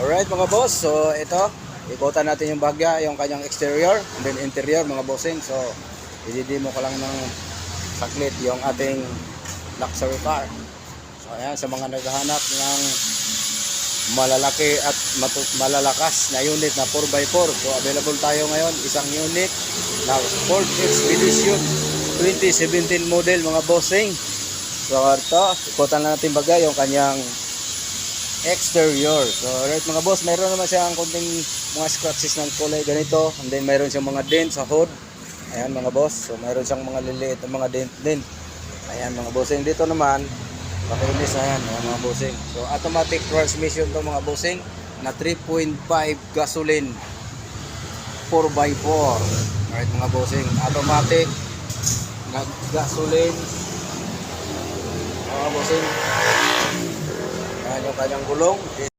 Alright mga boss, so ito, ikutan natin yung bagya, yung kanyang exterior, and then interior mga bossing. So, i-demo ko lang ng saglit yung ating luxury car. So, ayan, sa mga naghahanap ng malalaki at malalakas na unit na 4x4. So, available tayo ngayon, isang unit na Ford Expedition 2017 model mga bossing. So, ito, ikutan natin bagya yung kanyang exterior. So right mga boss, mayroon naman siyang konting mga scratches ng kulay ganito, and then mayroon siyang mga dent sa hood. Ayan mga boss, so mayroon siyang mga liliit na mga dent din. Ayan mga bossing, dito naman pakinis na yan mga bossing. So automatic transmission to mga bossing na 3.5 gasoline 4x4. Alright mga bossing, automatic na gasoline mga bossing. Ayan yung kanyang gulong.